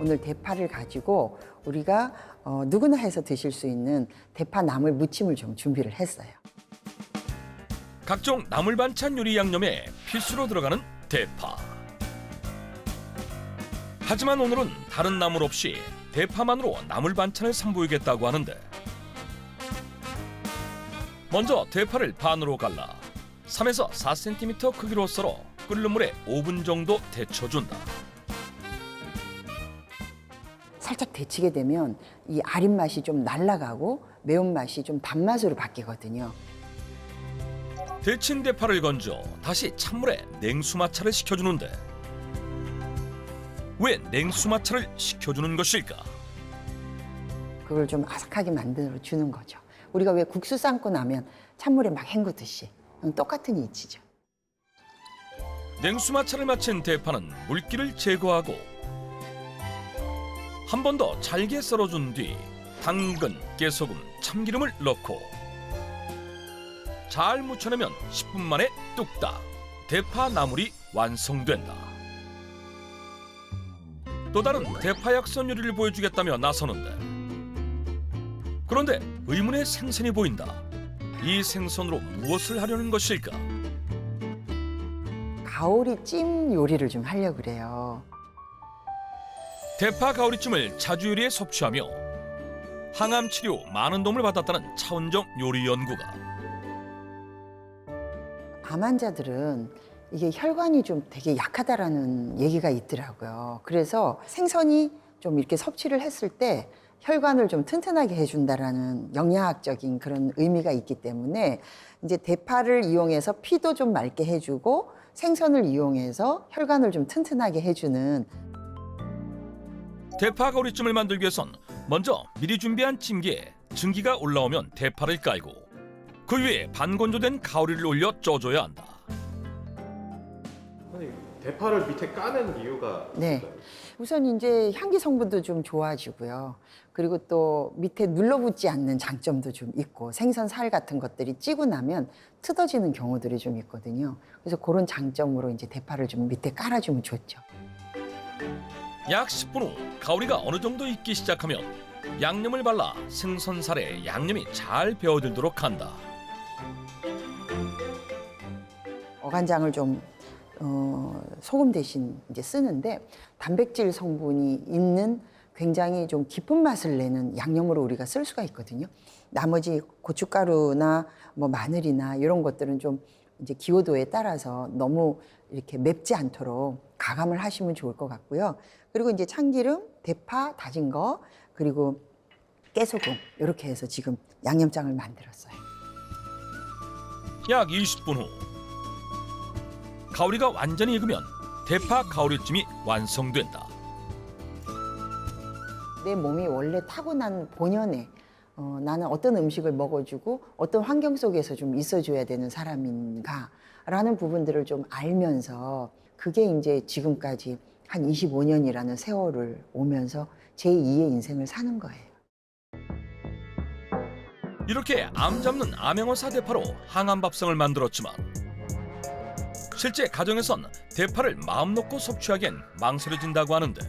오늘 대파를 가지고 우리가 누구나 해서 드실 수 있는 대파 나물 무침을 좀 준비를 했어요. 각종 나물 반찬 요리 양념에 필수로 들어가는 대파. 하지만 오늘은 다른 나물 없이 대파만으로 나물 반찬을 선보이겠다고 하는데, 먼저 대파를 반으로 갈라 3에서 4cm 크기로 썰어 끓는 물에 5분 정도 데쳐준다. 살짝 데치게 되면 이 아린 맛이 좀 날아가고 매운맛이 좀 단맛으로 바뀌거든요. 데친 대파를 건져 다시 찬물에 냉수마찰을 시켜주는데, 왜 냉수마찰을 시켜주는 것일까? 그걸 좀 아삭하게 만들어 주는 거죠. 우리가 왜 국수 삶고 나면 찬물에 막 헹구듯이 똑같은 이치죠. 냉수마찰을 마친 대파는 물기를 제거하고 한 번 더 잘게 썰어준 뒤 당근, 깨소금, 참기름을 넣고 잘 무쳐내면 10분 만에 뚝딱 대파 나물이 완성된다. 또 다른 대파 약선 요리를 보여주겠다며 나서는데, 그런데 의문의 생선이 보인다. 이 생선으로 무엇을 하려는 것일까? 가오리찜 요리를 좀 하려고 그래요. 대파 가오리찜을 자주 요리에 섭취하며 항암 치료 많은 도움을 받았다는 차은정 요리 연구가. 암 환자들은 이게 혈관이 좀 되게 약하다라는 얘기가 있더라고요. 그래서 생선이 좀 이렇게 섭취를 했을 때 혈관을 좀 튼튼하게 해준다라는 영양학적인 그런 의미가 있기 때문에 이제 대파를 이용해서 피도 좀 맑게 해주고 생선을 이용해서 혈관을 좀 튼튼하게 해주는. 대파 가오리찜을 만들기 위해선 먼저 미리 준비한 찜기에 증기가 올라오면 대파를 깔고 그 위에 반건조된 가오리를 올려 쪄줘야 한다. 선생님, 대파를 밑에 까는 이유가 네. 있을까요? 우선 이제 향기 성분도 좀 좋아지고요. 그리고 또 밑에 눌러붙지 않는 장점도 좀 있고, 생선 살 같은 것들이 찌고 나면 뜯어지는 경우들이 좀 있거든요. 그래서 그런 장점으로 이제 대파를 좀 밑에 깔아주면 좋죠. 약 10분 후 가오리가 어느 정도 익기 시작하면 양념을 발라 생선살에 양념이 잘 배어들도록 한다. 어간장을 좀 소금 대신 이제 쓰는데 단백질 성분이 있는 굉장히 좀 깊은 맛을 내는 양념으로 우리가 쓸 수가 있거든요. 나머지 고춧가루나 뭐 마늘이나 이런 것들은 좀 이제 기호도에 따라서 너무 이렇게 맵지 않도록 가감을 하시면 좋을 것 같고요. 그리고 이제 참기름, 대파 다진 거, 그리고 깨소금 이렇게 해서 지금 양념장을 만들었어요. 약 20분 후 가오리가 완전히 익으면 대파 가오리찜이 완성된다. 내 몸이 원래 타고난 본연의 나는 어떤 음식을 먹어주고 어떤 환경 속에서 좀 있어줘야 되는 사람인가라는 부분들을 좀 알면서, 그게 이제 지금까지 한 25년이라는 세월을 오면서 제2의 인생을 사는 거예요. 이렇게 암 잡는 암행어사 대파로 항암밥상을 만들었지만 실제 가정에선 대파를 마음 놓고 섭취하기엔 망설여진다고 하는데,